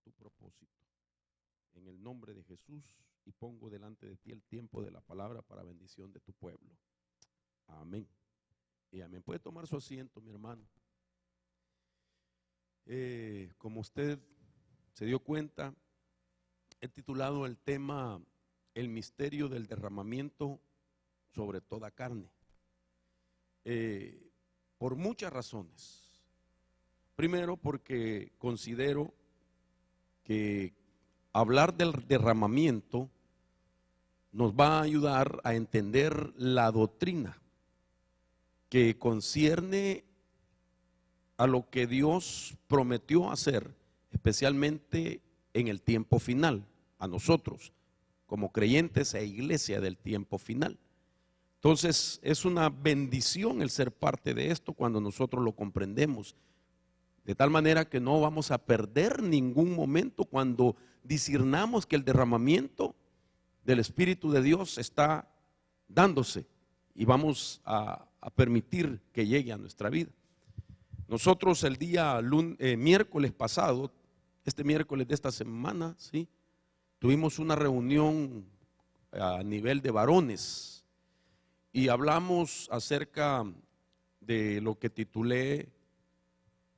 tu propósito. En el nombre de Jesús, y pongo delante de ti el tiempo de la palabra para bendición de tu pueblo. Amén. Y amén. Puede tomar su asiento, mi hermano. Como usted se dio cuenta, he titulado el tema El misterio del derramamiento sobre toda carne. Por muchas razones. Primero, porque considero que hablar del derramamiento nos va a ayudar a entender la doctrina que concierne a lo que Dios prometió hacer, especialmente en el tiempo final, a nosotros como creyentes e iglesia del tiempo final. Entonces es una bendición el ser parte de esto cuando nosotros lo comprendemos, de tal manera que no vamos a perder ningún momento cuando discernamos que el derramamiento del Espíritu de Dios está dándose y vamos a permitir que llegue a nuestra vida. Nosotros el día miércoles pasado, este miércoles de esta semana, ¿sí?, tuvimos una reunión a nivel de varones y hablamos acerca de lo que titulé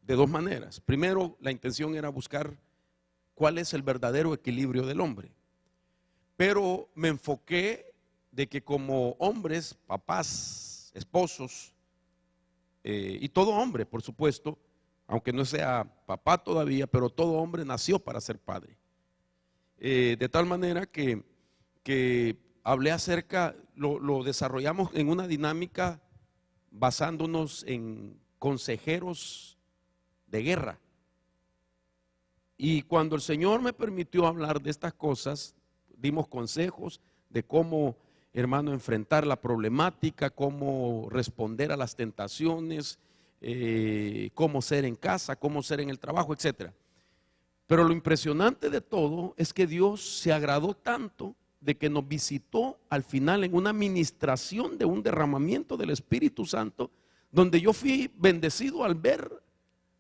de dos maneras. Primero, la intención era buscar cuál es el verdadero equilibrio del hombre, pero me enfoqué de que como hombres, papás, esposos, y todo hombre, por supuesto, aunque no sea papá todavía, pero todo hombre nació para ser padre. De tal manera que hablé acerca, lo desarrollamos en una dinámica basándonos en consejeros de guerra. Y cuando el Señor me permitió hablar de estas cosas, dimos consejos de cómo, hermano, enfrentar la problemática, cómo responder a las tentaciones, cómo ser en casa, cómo ser en el trabajo, etcétera. Pero lo impresionante de todo es que Dios se agradó tanto de que nos visitó al final en una ministración de un derramamiento del Espíritu Santo, donde yo fui bendecido al ver,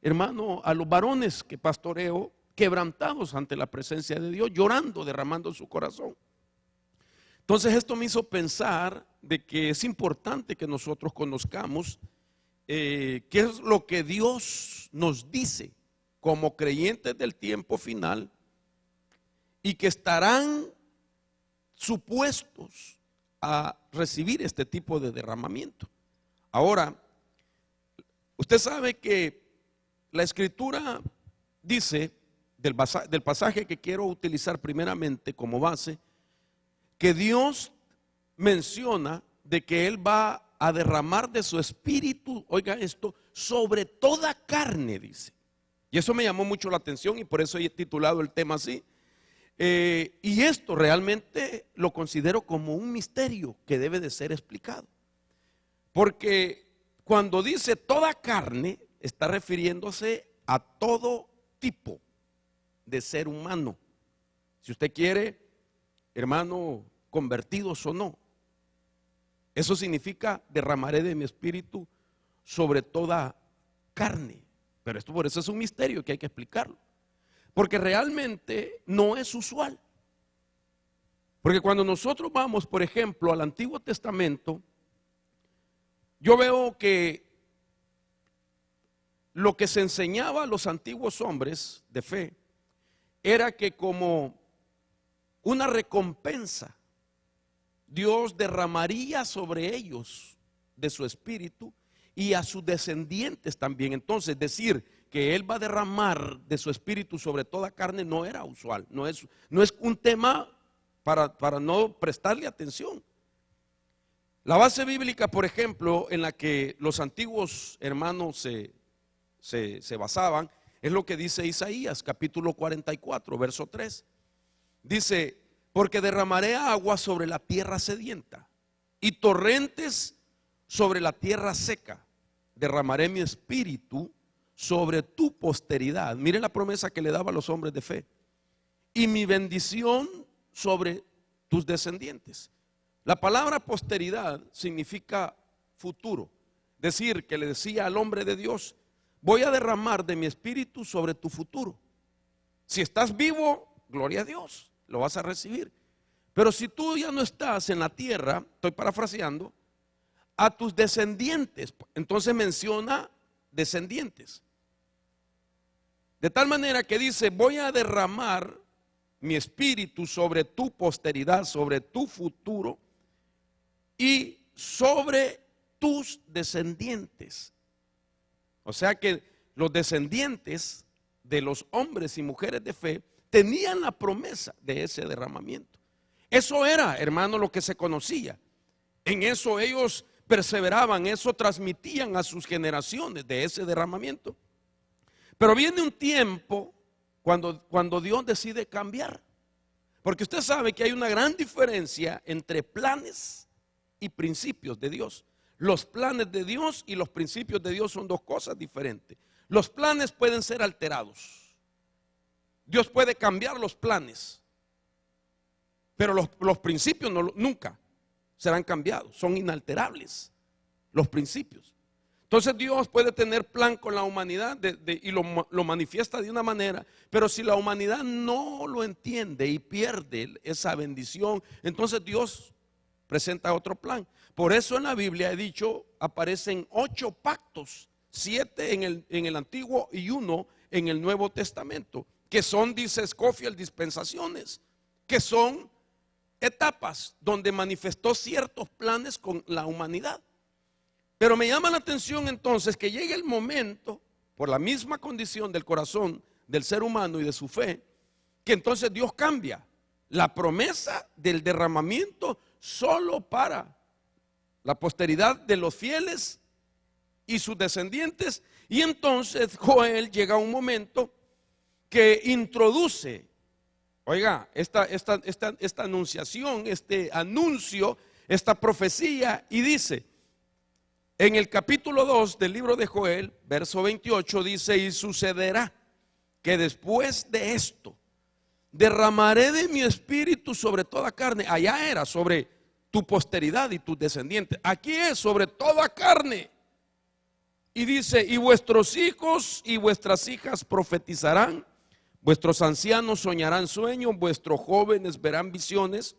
hermano, a los varones que pastoreo quebrantados ante la presencia de Dios, llorando, derramando su corazón. Entonces esto me hizo pensar de que es importante que nosotros conozcamos qué es lo que Dios nos dice como creyentes del tiempo final y que estarán supuestos a recibir este tipo de derramamiento. Ahora, usted sabe que la Escritura dice, del pasaje que quiero utilizar primeramente como base, que Dios menciona de que Él va a derramar de su Espíritu, oiga esto, sobre toda carne, dice. Y eso me llamó mucho la atención y por eso he titulado el tema así. Y esto realmente lo considero como un misterio que debe de ser explicado. Porque cuando dice toda carne, está refiriéndose a todo tipo de ser humano. Si usted quiere, hermano, convertidos o no. Eso significa derramaré de mi espíritu sobre toda carne. Pero esto por eso es un misterio que hay que explicarlo. Porque realmente no es usual. Porque cuando nosotros vamos, por ejemplo, al Antiguo Testamento, yo veo que lo que se enseñaba a los antiguos hombres de fe era que como una recompensa, Dios derramaría sobre ellos de su espíritu y a sus descendientes también. Entonces decir que Él va a derramar de su espíritu sobre toda carne no era usual, no es un tema para no prestarle atención. La base bíblica, por ejemplo, en la que los antiguos hermanos se basaban, es lo que dice Isaías capítulo 44, verso 3. Dice: porque derramaré agua sobre la tierra sedienta y torrentes sobre la tierra seca. Derramaré mi espíritu sobre tu posteridad. Mire la promesa que le daba a los hombres de fe. Y mi bendición sobre tus descendientes. La palabra posteridad significa futuro. Decir que le decía al hombre de Dios: voy a derramar de mi espíritu sobre tu futuro. Si estás vivo, gloria a Dios, lo vas a recibir. Pero si tú ya no estás en la tierra, estoy parafraseando, a tus descendientes, entonces menciona descendientes. De tal manera que dice, voy a derramar mi espíritu sobre tu posteridad, sobre tu futuro y sobre tus descendientes. O sea que los descendientes de los hombres y mujeres de fe tenían la promesa de ese derramamiento. Eso era, hermano, lo que se conocía. En eso ellos perseveraban, eso transmitían a sus generaciones de ese derramamiento. Pero viene un tiempo cuando Dios decide cambiar. Porque usted sabe que hay una gran diferencia entre planes y principios de Dios. Los planes de Dios y los principios de Dios son dos cosas diferentes. Los planes pueden ser alterados. Dios puede cambiar los planes, pero los principios nunca serán cambiados, son inalterables los principios. Entonces Dios puede tener plan con la humanidad y lo manifiesta de una manera, pero si la humanidad no lo entiende y pierde esa bendición, entonces Dios presenta otro plan. Por eso en la Biblia he dicho, aparecen 8 pactos, 7 en el Antiguo y 1 en el Nuevo Testamento, que son, dice Scofield, dispensaciones, que son etapas donde manifestó ciertos planes con la humanidad. Pero me llama la atención entonces que llegue el momento, por la misma condición del corazón del ser humano y de su fe, que entonces Dios cambia la promesa del derramamiento solo para la posteridad de los fieles y sus descendientes. Y entonces Joel llega a un momento que introduce, oiga, esta anunciación, este anuncio, esta profecía, y dice, en el capítulo 2 del libro de Joel, verso 28, dice, y sucederá que después de esto derramaré de mi espíritu sobre toda carne. Allá era sobre tu posteridad y tus descendientes. Aquí es sobre toda carne. Y dice, y vuestros hijos y vuestras hijas profetizarán, vuestros ancianos soñarán sueños, vuestros jóvenes verán visiones,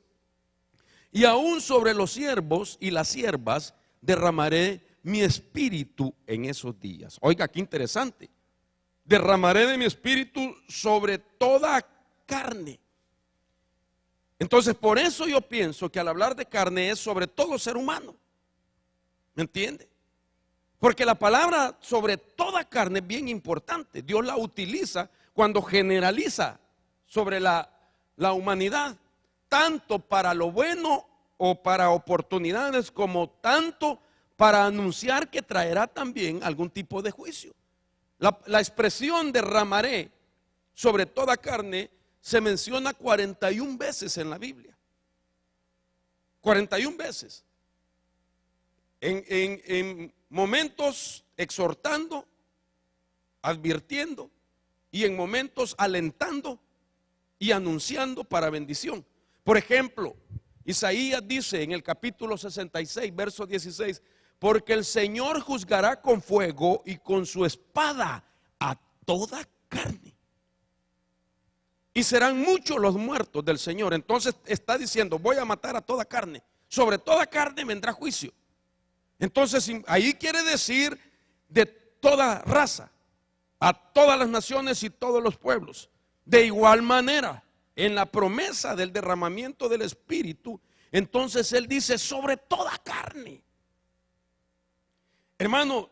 y aún sobre los siervos y las siervas derramaré mi espíritu en esos días. Oiga, qué interesante. Derramaré de mi espíritu sobre toda carne. Entonces, por eso yo pienso que al hablar de carne es sobre todo ser humano. ¿Me entiende? Porque la palabra sobre toda carne es bien importante. Dios la utiliza cuando generaliza sobre la humanidad, tanto para lo bueno o para oportunidades, como tanto para anunciar que traerá también algún tipo de juicio. La expresión derramaré sobre toda carne se menciona 41 veces en la Biblia. 41 veces. En momentos exhortando, advirtiendo, y en momentos alentando y anunciando para bendición. Por ejemplo, Isaías dice en el capítulo 66, verso 16, porque el Señor juzgará con fuego y con su espada a toda carne. Y serán muchos los muertos del Señor. Entonces está diciendo, voy a matar a toda carne. Sobre toda carne vendrá juicio. Entonces ahí quiere decir de toda raza, a todas las naciones y todos los pueblos. De igual manera, en la promesa del derramamiento del Espíritu, entonces Él dice sobre toda carne. Hermano,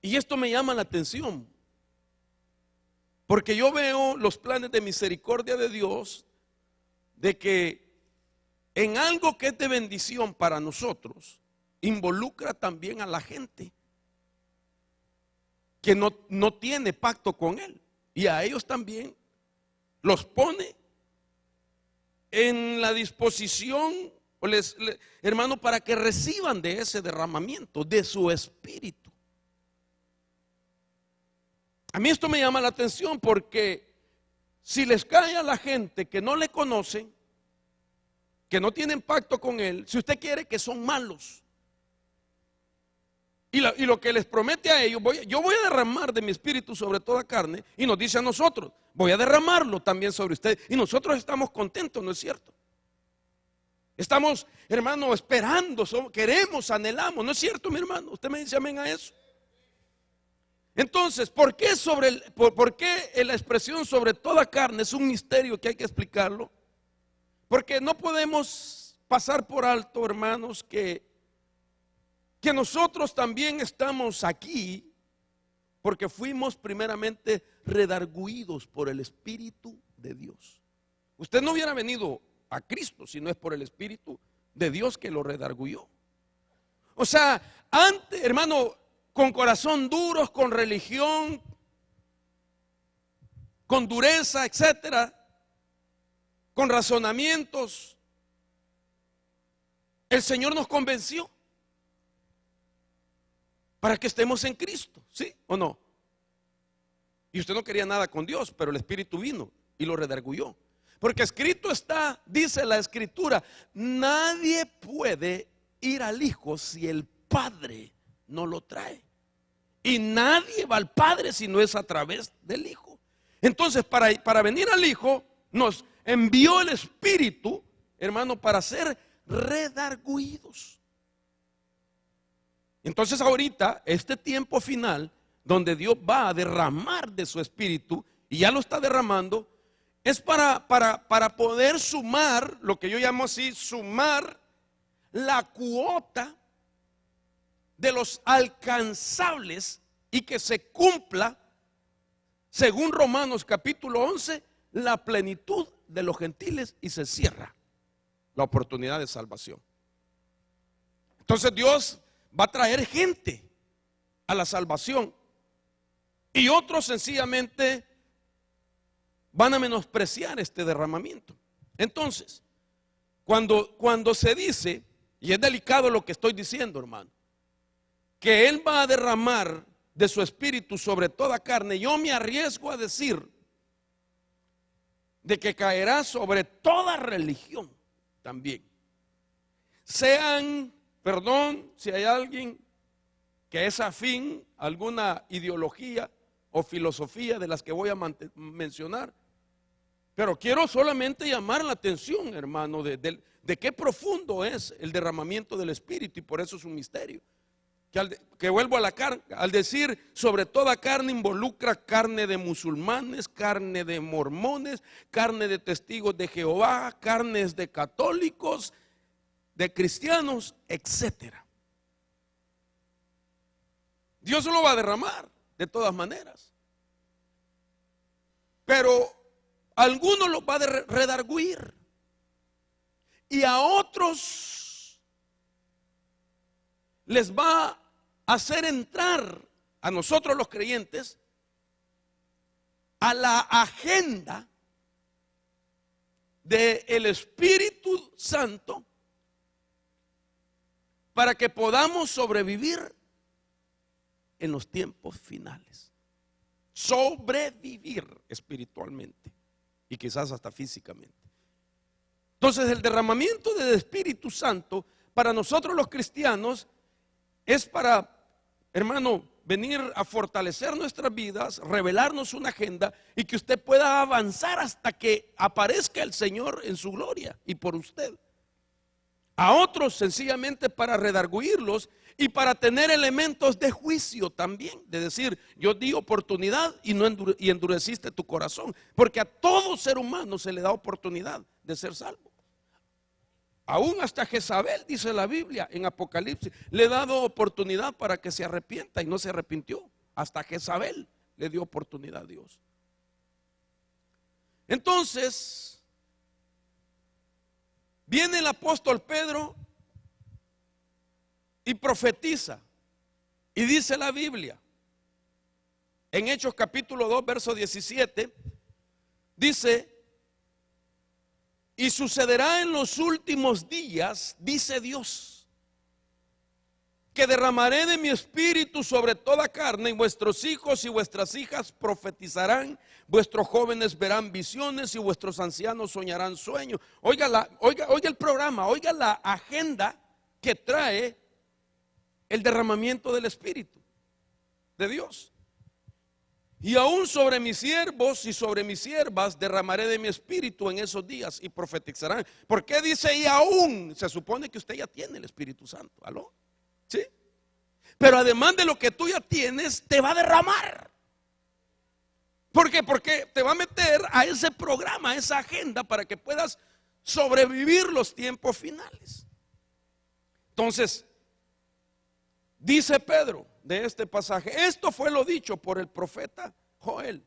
y esto me llama la atención, porque yo veo los planes de misericordia de Dios, de que en algo que es de bendición para nosotros, involucra también a la gente que no tiene pacto con Él, y a ellos también los pone en la disposición, hermano, para que reciban de ese derramamiento de su espíritu. A mí esto me llama la atención, porque si les cae a la gente que no le conocen, que no tienen pacto con Él, si usted quiere que son malos, Y lo que les promete a ellos, yo voy a derramar de mi espíritu sobre toda carne, y nos dice a nosotros, voy a derramarlo también sobre ustedes. Y nosotros estamos contentos, ¿no es cierto? Estamos, hermano, esperando, queremos, anhelamos, ¿no es cierto, mi hermano? Usted me dice amén a eso. Entonces, ¿por qué la expresión sobre toda carne es un misterio que hay que explicarlo? Porque no podemos pasar por alto, hermanos, que nosotros también estamos aquí porque fuimos primeramente redarguidos por el Espíritu de Dios. Usted no hubiera venido a Cristo si no es por el Espíritu de Dios que lo redarguyó. O sea, antes, hermano, con corazón duros, con religión, con dureza, etcétera, con razonamientos, el Señor nos convenció para que estemos en Cristo, ¿sí o no? Y usted no quería nada con Dios, pero el Espíritu vino y lo redarguyó. Porque escrito está, dice la Escritura, nadie puede ir al Hijo si el Padre no lo trae. Y nadie va al Padre si no es a través del Hijo. Entonces, para venir al Hijo, nos envió el Espíritu, hermano, para ser redarguidos. Entonces ahorita, este tiempo final, donde Dios va a derramar de su Espíritu, y ya lo está derramando, es para poder sumar, lo que yo llamo así, sumar la cuota de los alcanzables y que se cumpla, según Romanos capítulo 11, la plenitud de los gentiles y se cierra la oportunidad de salvación. Entonces Dios va a traer gente a la salvación y otros sencillamente van a menospreciar este derramamiento. Entonces, cuando se dice, y es delicado lo que estoy diciendo, hermano, que Él va a derramar de su espíritu sobre toda carne, yo me arriesgo a decir de que caerá sobre toda religión también. Sean, perdón si hay alguien que es afín a alguna ideología o filosofía de las que voy a mencionar, pero quiero solamente llamar la atención, hermano, de qué profundo es el derramamiento del Espíritu, y por eso es un misterio. Que vuelvo a la carne, al decir sobre toda carne involucra carne de musulmanes, carne de mormones, carne de testigos de Jehová, carnes de católicos, de cristianos, etcétera. Dios lo va a derramar de todas maneras, pero algunos los va a redarguir y a otros les va a hacer entrar a nosotros los creyentes a la agenda del Espíritu Santo para que podamos sobrevivir en los tiempos finales. Sobrevivir espiritualmente y quizás hasta físicamente. Entonces el derramamiento del Espíritu Santo para nosotros los cristianos es para, hermano, venir a fortalecer nuestras vidas, revelarnos una agenda y que usted pueda avanzar hasta que aparezca el Señor en su gloria y por usted. A otros sencillamente para redarguirlos y para tener elementos de juicio también, de decir, yo di oportunidad y endureciste tu corazón, porque a todo ser humano se le da oportunidad de ser salvo. Aún hasta Jezabel, dice la Biblia en Apocalipsis, le he dado oportunidad para que se arrepienta y no se arrepintió. Hasta Jezabel le dio oportunidad a Dios. Entonces, viene el apóstol Pedro y profetiza, y dice la Biblia, en Hechos capítulo 2, verso 17, dice: y sucederá en los últimos días, dice Dios, que derramaré de mi espíritu sobre toda carne, y vuestros hijos y vuestras hijas profetizarán, vuestros jóvenes verán visiones y vuestros ancianos soñarán sueños. Oiga el programa, oiga la agenda que trae el derramamiento del Espíritu de Dios. Y aún sobre mis siervos y sobre mis siervas derramaré de mi espíritu en esos días y profetizarán. ¿Por qué dice y aún? Se supone que usted ya tiene el Espíritu Santo. ¿Aló? ¿Sí? Pero además de lo que tú ya tienes, te va a derramar. ¿Por qué? Porque te va a meter a ese programa, a esa agenda para que puedas sobrevivir los tiempos finales. Entonces, dice Pedro de este pasaje, esto fue lo dicho por el profeta Joel.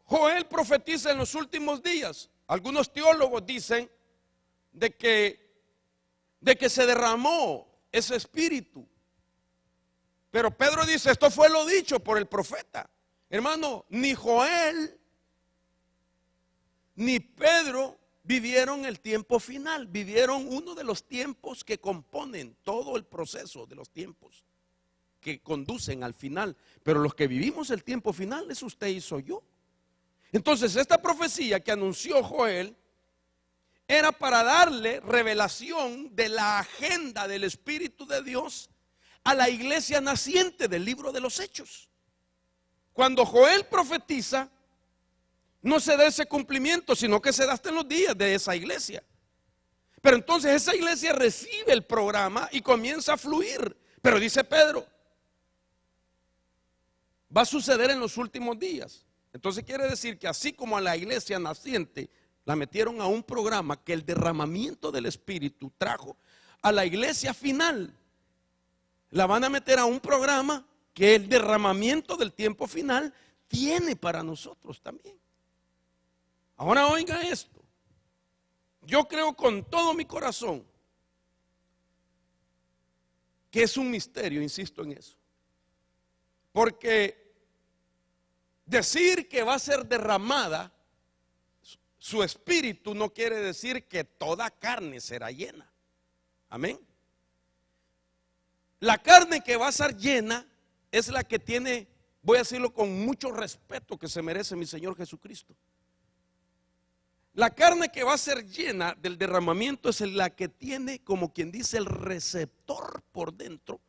Joel profetiza en los últimos días. Algunos teólogos dicen de que se derramó ese espíritu. Pero Pedro dice, esto fue lo dicho por el profeta. Hermano, ni Joel ni Pedro vivieron el tiempo final, vivieron uno de los tiempos que componen todo el proceso de los tiempos que conducen al final. Pero los que vivimos el tiempo final es usted y soy yo. Entonces esta profecía que anunció Joel era para darle revelación de la agenda del Espíritu de Dios a la iglesia naciente del libro de los Hechos. Cuando Joel profetiza, no se da ese cumplimiento, sino que se da hasta en los días de esa iglesia. Pero entonces esa iglesia recibe el programa y comienza a fluir. Pero dice Pedro, va a suceder en los últimos días. Entonces quiere decir que así como a la iglesia naciente la metieron a un programa que el derramamiento del Espíritu trajo, a la iglesia final la van a meter a un programa que el derramamiento del tiempo final tiene para nosotros también. Ahora oiga esto, yo creo con todo mi corazón que es un misterio, insisto en eso, porque decir que va a ser derramada su espíritu no quiere decir que toda carne será llena. Amén. La carne que va a ser llena es la que tiene, voy a decirlo con mucho respeto que se merece mi Señor Jesucristo. La carne que va a ser llena del derramamiento es la que tiene, como quien dice, el receptor por dentro,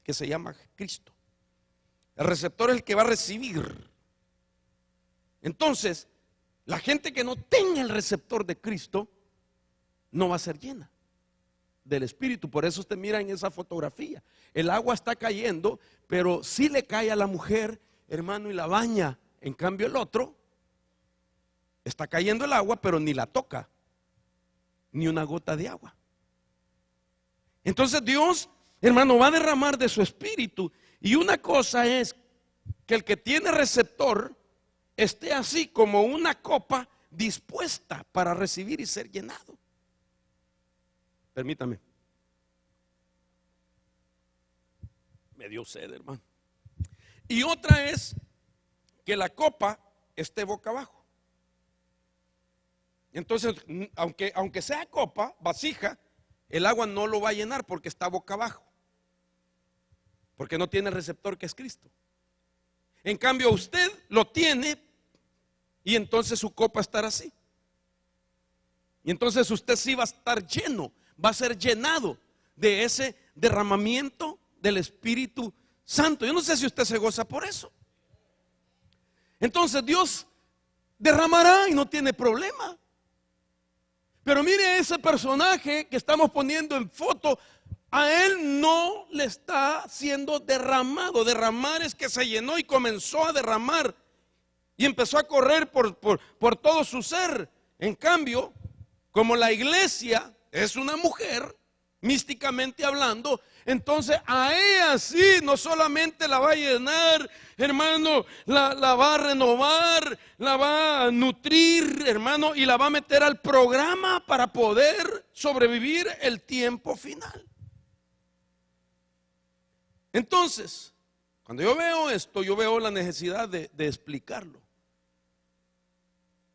que se llama Cristo. El receptor es el que va a recibir. Entonces, la gente que no tenga el receptor de Cristo no va a ser llena del Espíritu. Por eso usted mira en esa fotografía, el agua está cayendo, pero sí le cae a la mujer, hermano, y la baña. En cambio el otro, está cayendo el agua, pero ni la toca, ni una gota de agua. Entonces Dios, hermano, va a derramar de su Espíritu. Y una cosa es que el que tiene receptor esté así como una copa dispuesta para recibir y ser llenado. Permítame. Me dio sed, hermano. Y otra es que la copa esté boca abajo. Entonces, aunque sea copa, vasija, el agua no lo va a llenar porque está boca abajo, porque no tiene receptor que es Cristo. En cambio usted lo tiene y entonces su copa estará así. Y entonces usted sí va a estar lleno, va a ser llenado de ese derramamiento del Espíritu Santo. Yo no sé si usted se goza por eso. Entonces Dios derramará y no tiene problema. Pero mire ese personaje que estamos poniendo en foto, a él no le está siendo derramado. Derramar es que se llenó y comenzó a derramar y empezó a correr por todo su ser. En cambio, como la iglesia es una mujer, místicamente hablando, entonces a ella sí no solamente la va a llenar, hermano, la va a renovar, la va a nutrir, hermano, y la va a meter al programa para poder sobrevivir el tiempo final. Entonces, cuando yo veo esto, yo veo la necesidad de explicarlo,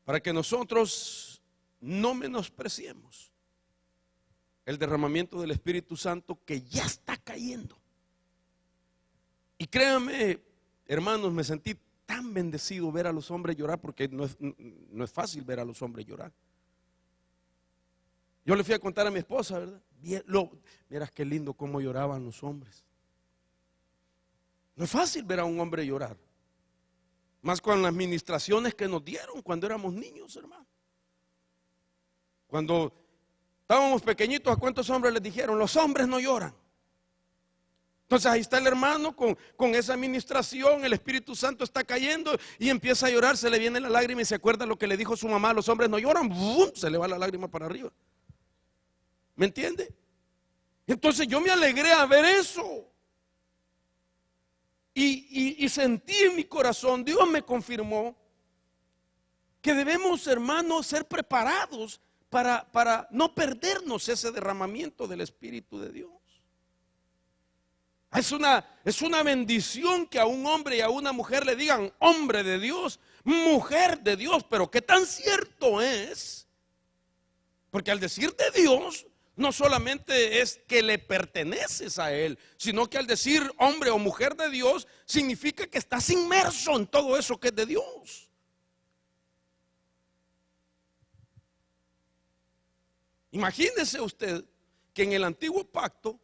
para que nosotros no menospreciemos el derramamiento del Espíritu Santo que ya está cayendo. Y créanme, hermanos, me sentí tan bendecido ver a los hombres llorar, porque no es fácil ver a los hombres llorar. Yo le fui a contar a mi esposa, ¿verdad? Miras qué lindo cómo lloraban los hombres. No es fácil ver a un hombre llorar, más con las ministraciones que nos dieron cuando éramos niños, hermano. Cuando estábamos pequeñitos, ¿a cuántos hombres les dijeron? Los hombres no lloran. Entonces ahí está el hermano con esa administración, el Espíritu Santo está cayendo y empieza a llorar, se le viene la lágrima y se acuerda lo que le dijo su mamá: los hombres no lloran, ¡bum!, se le va la lágrima para arriba. ¿Me entiende? Entonces yo me alegré a ver eso y sentí en mi corazón, Dios me confirmó que debemos, hermanos, ser preparados para no perdernos ese derramamiento del Espíritu de Dios. Es una bendición que a un hombre y a una mujer le digan hombre de Dios, mujer de Dios, pero qué tan cierto es, porque al decir de Dios no solamente es que le perteneces a Él, sino que al decir hombre o mujer de Dios significa que estás inmerso en todo eso que es de Dios. Imagínese usted que en el antiguo pacto,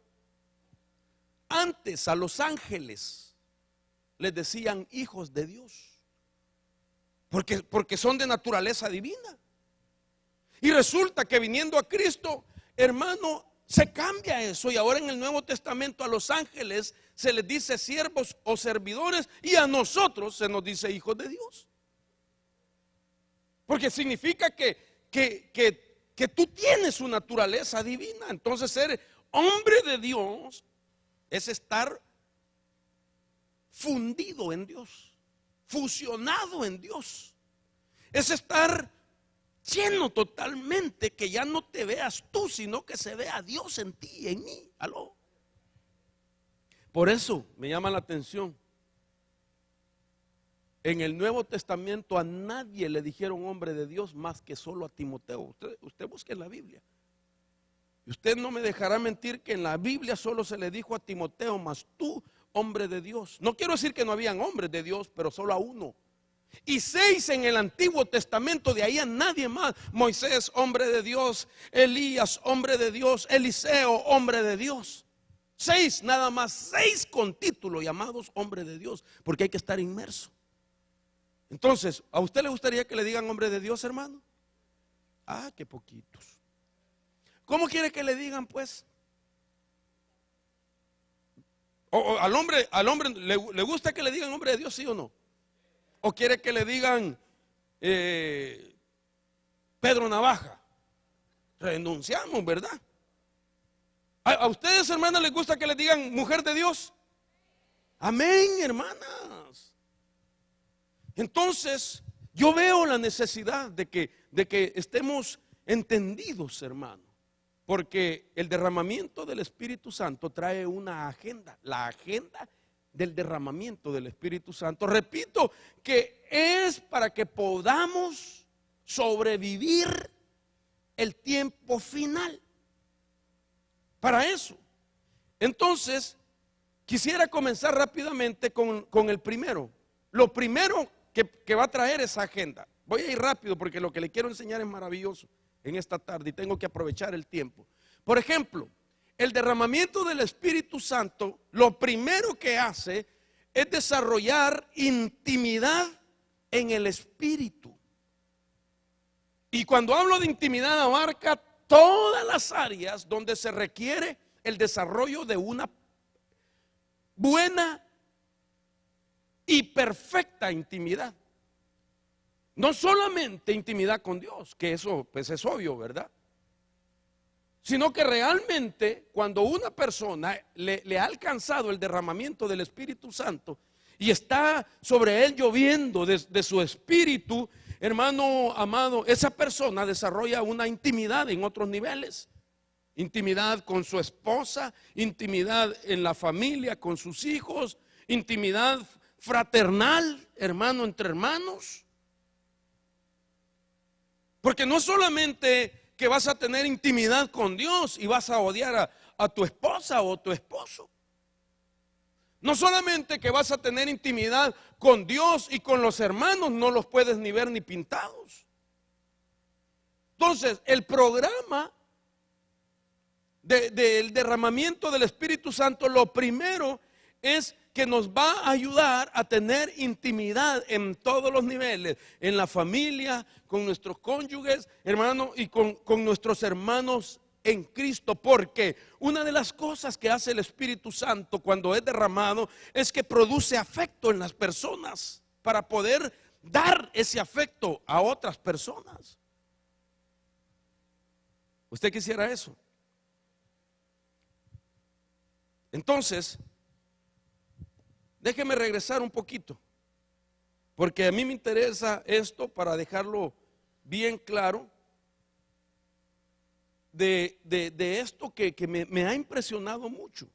antes a los ángeles les decían hijos de Dios, porque son de naturaleza divina. Y resulta que viniendo a Cristo, hermano, se cambia eso, y ahora en el Nuevo Testamento a los ángeles se les dice siervos o servidores, y a nosotros se nos dice hijos de Dios. Porque significa que tú tienes su naturaleza divina. Entonces ser hombre de Dios es estar fundido en Dios, fusionado en Dios. Es estar lleno totalmente, que ya no te veas tú, sino que se vea Dios en ti y en mí. ¿Aló? Por eso me llama la atención. En el Nuevo Testamento a nadie le dijeron hombre de Dios más que solo a Timoteo. Usted busque en la Biblia. Y usted no me dejará mentir que en la Biblia solo se le dijo a Timoteo: mas tú, hombre de Dios. No quiero decir que no habían hombres de Dios, pero solo a uno. Y 6 en el Antiguo Testamento, de ahí a nadie más. Moisés, hombre de Dios; Elías, hombre de Dios; Eliseo, hombre de Dios. 6, nada más 6 con título llamados hombre de Dios, porque hay que estar inmerso. Entonces, ¿a usted le gustaría que le digan hombre de Dios, hermano? Ah, qué poquitos. ¿Cómo quiere que le digan, pues? Al hombre le gusta que le digan hombre de Dios, ¿sí o no? ¿O quiere que le digan Pedro Navaja? Renunciamos, ¿verdad? ¿A ustedes, hermanas, les gusta que le digan mujer de Dios? Amén, hermanas. Entonces, yo veo la necesidad de que estemos entendidos, hermano, porque el derramamiento del Espíritu Santo trae una agenda, la agenda del derramamiento del Espíritu Santo. Repito, que es para que podamos sobrevivir el tiempo final. Para eso. Entonces, quisiera comenzar rápidamente con el primero. Lo primero que va a traer esa agenda. Voy a ir rápido porque lo que le quiero enseñar es maravilloso en esta tarde y tengo que aprovechar el tiempo. Por ejemplo, el derramamiento del Espíritu Santo, lo primero que hace es desarrollar intimidad en el Espíritu. Y cuando hablo de intimidad, abarca todas las áreas donde se requiere el desarrollo de una buena y perfecta intimidad. No solamente intimidad con Dios, que eso pues es obvio, ¿verdad? Sino que realmente cuando una persona le ha alcanzado el derramamiento del Espíritu Santo y está sobre él lloviendo de su espíritu, hermano amado, esa persona desarrolla una intimidad en otros niveles. Intimidad con su esposa, intimidad en la familia, con sus hijos, intimidad fraternal, hermano entre hermanos. Porque no solamente que vas a tener intimidad con Dios y vas a odiar a tu esposa o tu esposo. No solamente que vas a tener intimidad con Dios y con los hermanos, no los puedes ni ver ni pintados. Entonces, el programa del derramamiento del Espíritu Santo, lo primero es que nos va a ayudar a tener intimidad en todos los niveles, en la familia, con nuestros cónyuges, hermanos, y con nuestros hermanos en Cristo, porque una de las cosas que hace el Espíritu Santo cuando es derramado es que produce afecto en las personas para poder dar ese afecto a otras personas. ¿Usted quisiera eso? Entonces, déjeme regresar un poquito, porque a mí me interesa esto para dejarlo bien claro de esto que me ha impresionado mucho.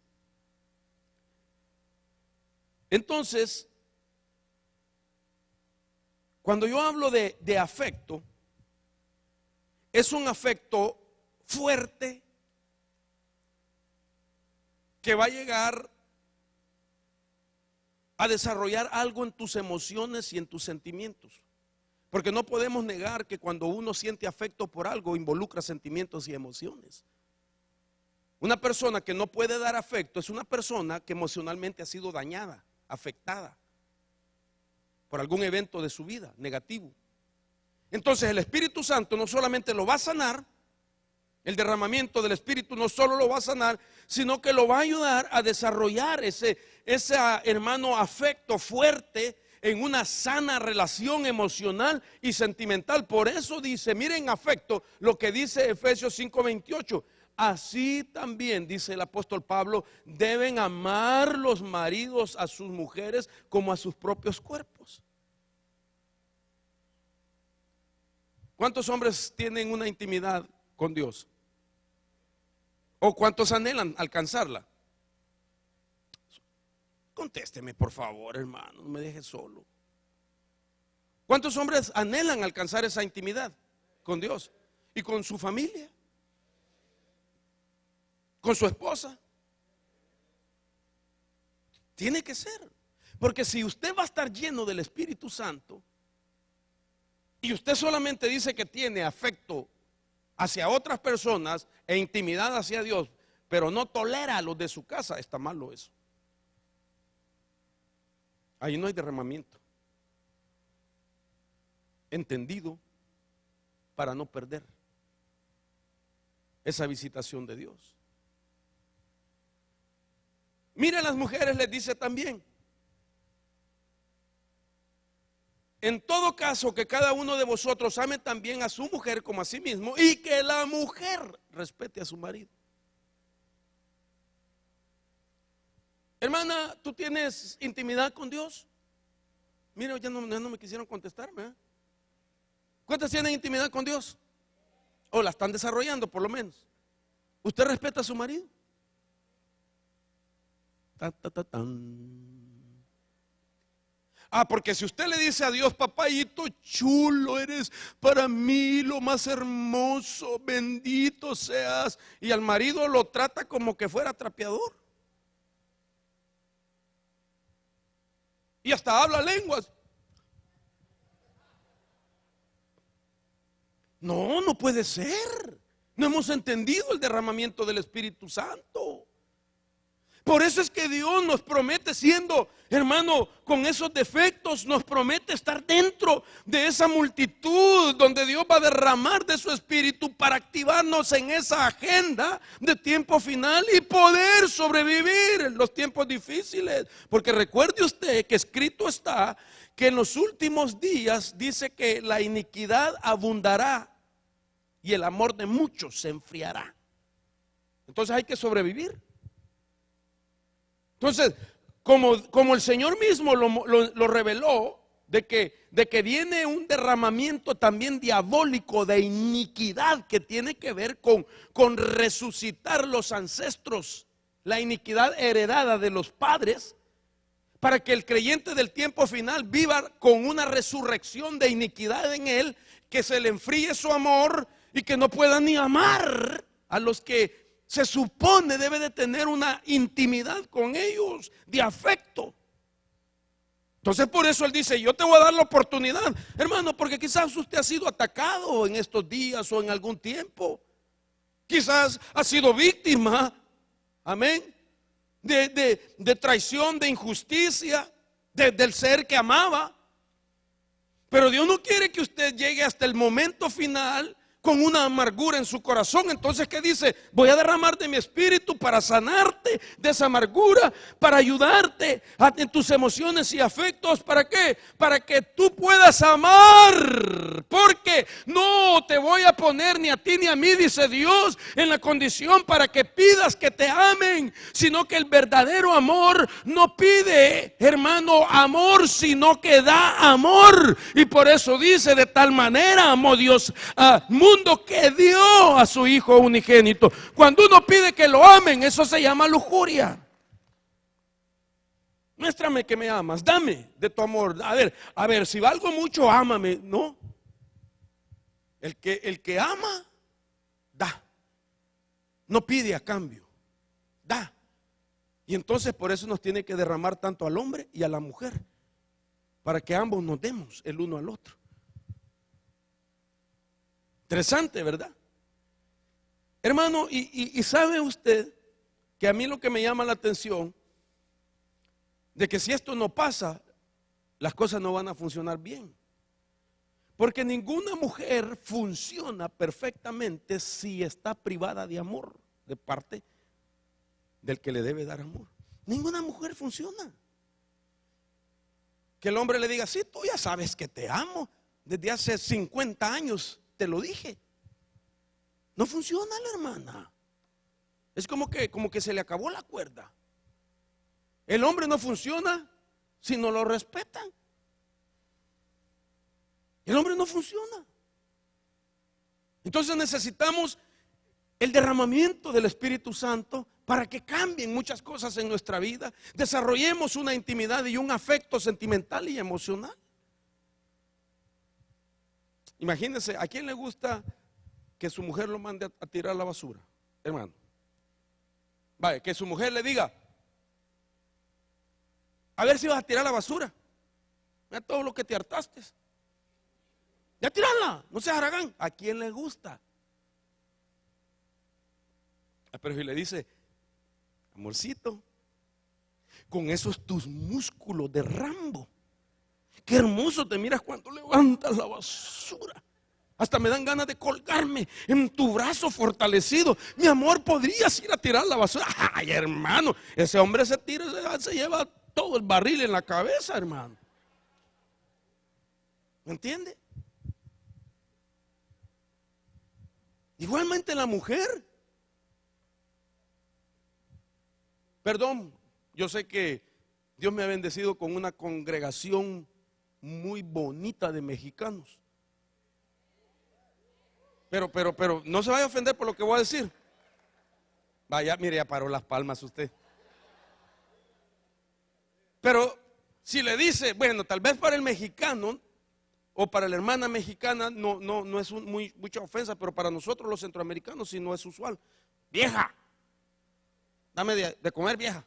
Entonces, cuando yo hablo de afecto, es un afecto fuerte que va a llegar a desarrollar algo en tus emociones y en tus sentimientos. Porque no podemos negar que cuando uno siente afecto por algo, involucra sentimientos y emociones. Una persona que no puede dar afecto es una persona que emocionalmente ha sido dañada, afectada por algún evento de su vida negativo. Entonces el Espíritu Santo no solamente lo va a sanar, el derramamiento del Espíritu no solo lo va a sanar, sino que lo va a ayudar a desarrollar ese hermano afecto fuerte en una sana relación emocional y sentimental. Por eso dice, miren afecto, lo que dice Efesios 5:28. Así también, dice el apóstol Pablo, deben amar los maridos a sus mujeres como a sus propios cuerpos. ¿Cuántos hombres tienen una intimidad con Dios? ¿O cuántos anhelan alcanzarla? Contésteme, por favor, hermano, no me deje solo. ¿Cuántos hombres anhelan alcanzar esa intimidad con Dios y con su familia? ¿Con su esposa? Tiene que ser. Porque si usted va a estar lleno del Espíritu Santo y usted solamente dice que tiene afecto hacia otras personas e intimidad hacia Dios, pero no tolera a los de su casa, está malo eso. Ahí no hay derramamiento entendido para no perder esa visitación de Dios. Mira, a las mujeres les dice también, en todo caso, que cada uno de vosotros ame también a su mujer como a sí mismo, y que la mujer respete a su marido. Hermana, ¿tú tienes intimidad con Dios? Mira, ya no me quisieron contestarme, ¿eh? ¿Cuántas tienen intimidad con Dios? O la están desarrollando por lo menos. ¿Usted respeta a su marido? Porque si usted le dice a Dios, papayito chulo, eres para mí lo más hermoso, bendito seas, y al marido lo trata como que fuera trapeador, y hasta habla lenguas. No puede ser. No hemos entendido el derramamiento del Espíritu Santo. Por eso es que Dios nos promete, siendo, hermano, con esos defectos, nos promete estar dentro de esa multitud donde Dios va a derramar de su Espíritu para activarnos en esa agenda de tiempo final y poder sobrevivir en los tiempos difíciles. Porque recuerde usted que escrito está que en los últimos días dice que la iniquidad abundará y el amor de muchos se enfriará. Entonces hay que sobrevivir. Entonces, como el Señor mismo lo reveló, de que viene un derramamiento también diabólico de iniquidad que tiene que ver con resucitar los ancestros, la iniquidad heredada de los padres, para que el creyente del tiempo final viva con una resurrección de iniquidad en él, que se le enfríe su amor y que no pueda ni amar a los que se supone debe de tener una intimidad con ellos, de afecto. Entonces por eso él dice, yo te voy a dar la oportunidad, hermano, porque quizás usted ha sido atacado en estos días o en algún tiempo. Quizás ha sido víctima, amén, de traición, de injusticia, del ser que amaba. Pero Dios no quiere que usted llegue hasta el momento final con una amargura en su corazón. Entonces, ¿qué dice? Voy a derramar de mi espíritu para sanarte de esa amargura, para ayudarte en tus emociones y afectos. ¿Para qué? Para que tú puedas amar. Porque no te voy a poner ni a ti ni a mí, dice Dios, en la condición para que pidas que te amen, sino que el verdadero amor no pide, hermano, amor, sino que da amor. Y por eso dice: de tal manera amó Dios al mundo que dio a su Hijo unigénito. Cuando uno pide que lo amen, eso se llama lujuria. Muéstrame que me amas, dame de tu amor. A ver, si valgo mucho, ámame. No. El que ama, da. No pide a cambio, da. Y entonces por eso nos tiene que derramar tanto al hombre y a la mujer, para que ambos nos demos el uno al otro. Interesante, ¿verdad? Hermano, y sabe usted que a mí lo que me llama la atención, de que si esto no pasa, las cosas no van a funcionar bien. Porque ninguna mujer funciona perfectamente si está privada de amor de parte del que le debe dar amor. Ninguna mujer funciona. Que el hombre le diga: sí, tú ya sabes que te amo, desde hace 50 años te lo dije. No funciona la hermana. Es como que se le acabó la cuerda. El hombre no funciona si no lo respetan. El hombre no funciona. Entonces necesitamos el derramamiento del Espíritu Santo para que cambien muchas cosas en nuestra vida. Desarrollemos una intimidad y un afecto sentimental y emocional. Imagínense, ¿a quién le gusta que su mujer lo mande a tirar la basura, hermano? Vaya, que su mujer le diga: a ver si vas a tirar la basura. Mira todo lo que te hartaste. Ya tirarla, no seas haragán. ¿A quién le gusta? Pero si le dice: amorcito, con esos tus músculos de Rambo, qué hermoso te miras cuando levantas la basura. Hasta me dan ganas de colgarme en tu brazo fortalecido. Mi amor, ¿podrías ir a tirar la basura? Ay, hermano, ese hombre se tira, se lleva todo el barril en la cabeza, hermano. ¿Me entiende? Igualmente la mujer. Perdón, yo sé que Dios me ha bendecido con una congregación muy bonita de mexicanos. Pero no se vaya a ofender por lo que voy a decir. Vaya, mire, ya paró las palmas usted. Pero si le dice, bueno, tal vez para el mexicano o para la hermana mexicana no es mucha ofensa, pero para nosotros los centroamericanos sí no es usual. Vieja, dame de comer, vieja.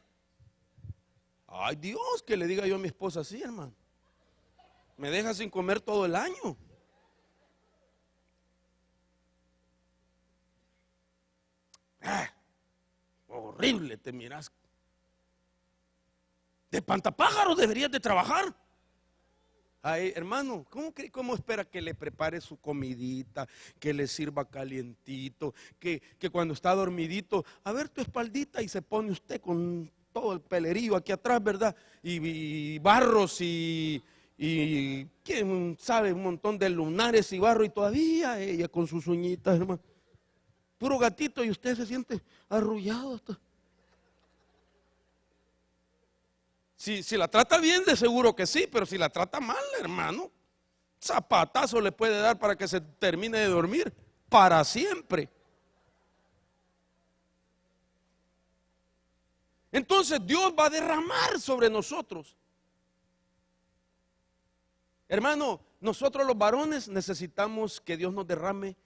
Ay, Dios, que le diga yo a mi esposa así, hermano. Me deja sin comer todo el año. Horrible te miras. De espantapájaros deberías de trabajar. Ay, hermano, ¿cómo espera que le prepare su comidita, que le sirva calientito, que cuando está dormidito, a ver tu espaldita, y se pone usted con todo el pelerío aquí atrás, ¿verdad? Y barros y quién sabe, un montón de lunares y barro, y todavía ella con sus uñitas, hermano. Puro gatito, y usted se siente arrullado hasta. Si la trata bien, de seguro que sí, pero si la trata mal, hermano, zapatazo le puede dar para que se termine de dormir para siempre. Entonces Dios va a derramar sobre nosotros. Hermano, nosotros los varones necesitamos que Dios nos derrame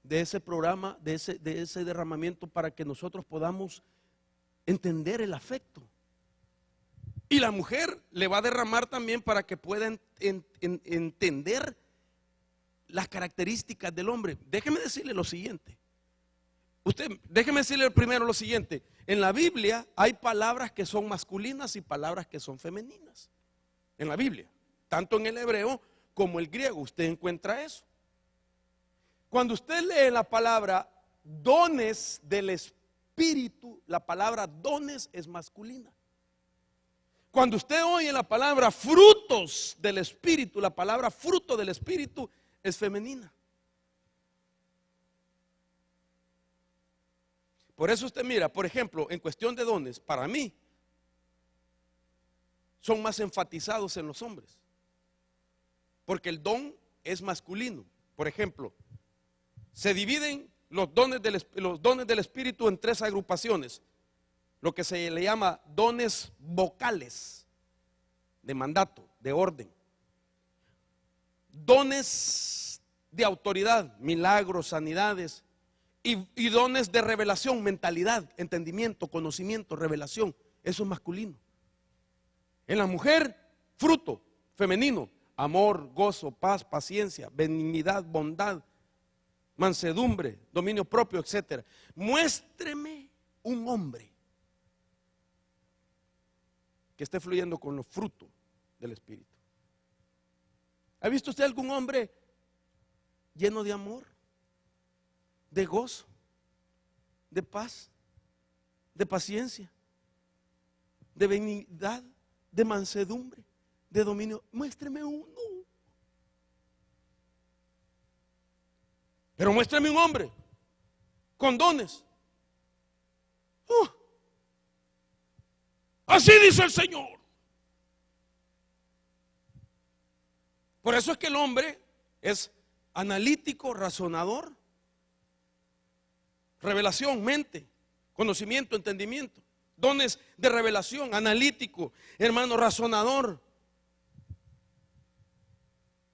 de ese programa, de ese derramamiento, para que nosotros podamos entender el afecto. Y la mujer le va a derramar también para que pueda entender las características del hombre. Déjeme decirle lo siguiente: Déjeme decirle primero lo siguiente. En la Biblia hay palabras que son masculinas y palabras que son femeninas. En la Biblia, tanto en el hebreo como el griego, usted encuentra eso. Cuando usted lee la palabra dones del Espíritu, la palabra dones es masculina. Cuando usted oye la palabra frutos del Espíritu, la palabra fruto del Espíritu es femenina. Por eso usted mira, por ejemplo, en cuestión de dones, para mí, son más enfatizados en los hombres. Porque el don es masculino. Por ejemplo, se dividen los dones del Espíritu en 3 agrupaciones. Lo que se le llama dones vocales, de mandato, de orden. Dones de autoridad, milagros, sanidades. Y dones de revelación, mentalidad, entendimiento, conocimiento, revelación. Eso es masculino. En la mujer, fruto femenino, amor, gozo, paz, paciencia, benignidad, bondad, mansedumbre, dominio propio, etc. Muéstreme un hombre que esté fluyendo con los frutos del Espíritu. ¿Ha visto usted algún hombre lleno de amor, de gozo, de paz, de paciencia, de benignidad, de mansedumbre, de dominio? Muéstreme uno. Pero muéstrame un hombre con dones. Así dice el Señor. Por eso es que el hombre es analítico, razonador, revelación, mente, conocimiento, entendimiento, dones de revelación, analítico, hermano, razonador.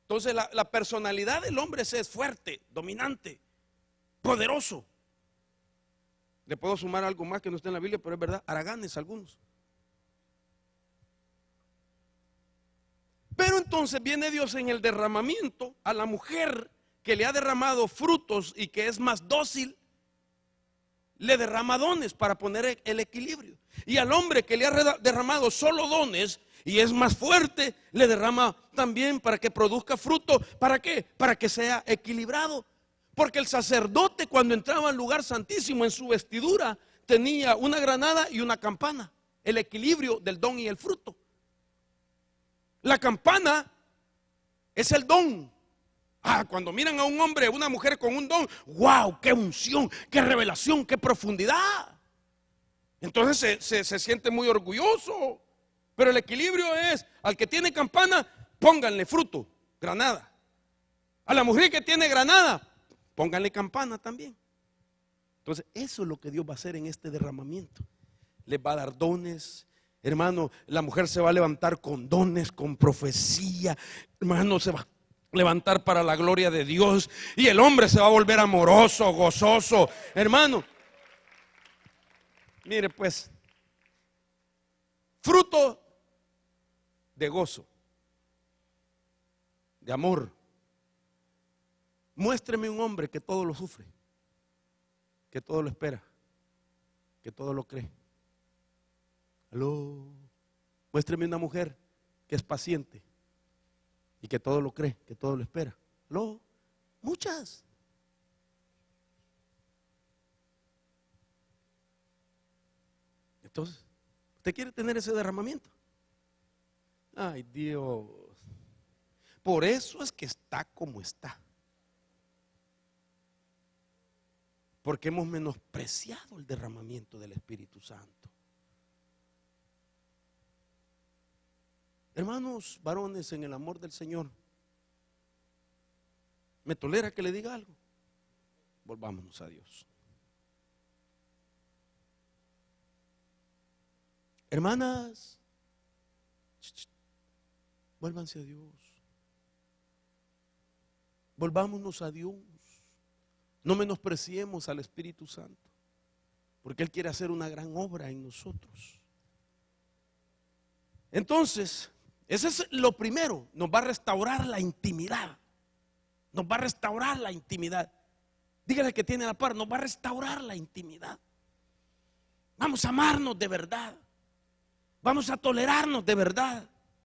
Entonces la personalidad del hombre es fuerte, dominante, poderoso. Le puedo sumar algo más que no está en la Biblia, pero es verdad, haraganes algunos. Pero entonces viene Dios en el derramamiento a la mujer que le ha derramado frutos y que es más dócil, le derrama dones para poner el equilibrio. Y al hombre que le ha derramado solo dones y es más fuerte, le derrama también para que produzca fruto. ¿Para qué? Para que sea equilibrado. Porque el sacerdote, cuando entraba al lugar santísimo, en su vestidura tenía una granada y una campana, el equilibrio del don y el fruto. La campana es el don. Cuando miran a un hombre, una mujer con un don, wow, qué unción, qué revelación, qué profundidad. Entonces se siente muy orgulloso. Pero el equilibrio es, al que tiene campana, pónganle fruto, granada. A la mujer que tiene granada, pónganle campana también. Entonces eso es lo que Dios va a hacer en este derramamiento. Les va a dar dones. Hermano, la mujer se va a levantar con dones, con profecía. Hermano, se va a levantar para la gloria de Dios. Y el hombre se va a volver amoroso, gozoso. Hermano, mire pues, fruto de gozo, de amor. Muéstreme un hombre que todo lo sufre, que todo lo espera, que todo lo cree. Aló. Muéstreme una mujer que es paciente y que todo lo cree, que todo lo espera. Aló. Muchas. Entonces, ¿usted quiere tener ese derramamiento? Ay, Dios. Por eso es que está como está. Porque hemos menospreciado el derramamiento del Espíritu Santo. Hermanos varones, en el amor del Señor, ¿me tolera que le diga algo? Volvámonos a Dios. Hermanas, vuélvanse a Dios. Volvámonos a Dios. No menospreciemos al Espíritu Santo, porque Él quiere hacer una gran obra en nosotros. Entonces, ese es lo primero. Nos va a restaurar la intimidad. Nos va a restaurar la intimidad. Dígale que tiene a la par, nos va a restaurar la intimidad. Vamos a amarnos de verdad. Vamos a tolerarnos de verdad.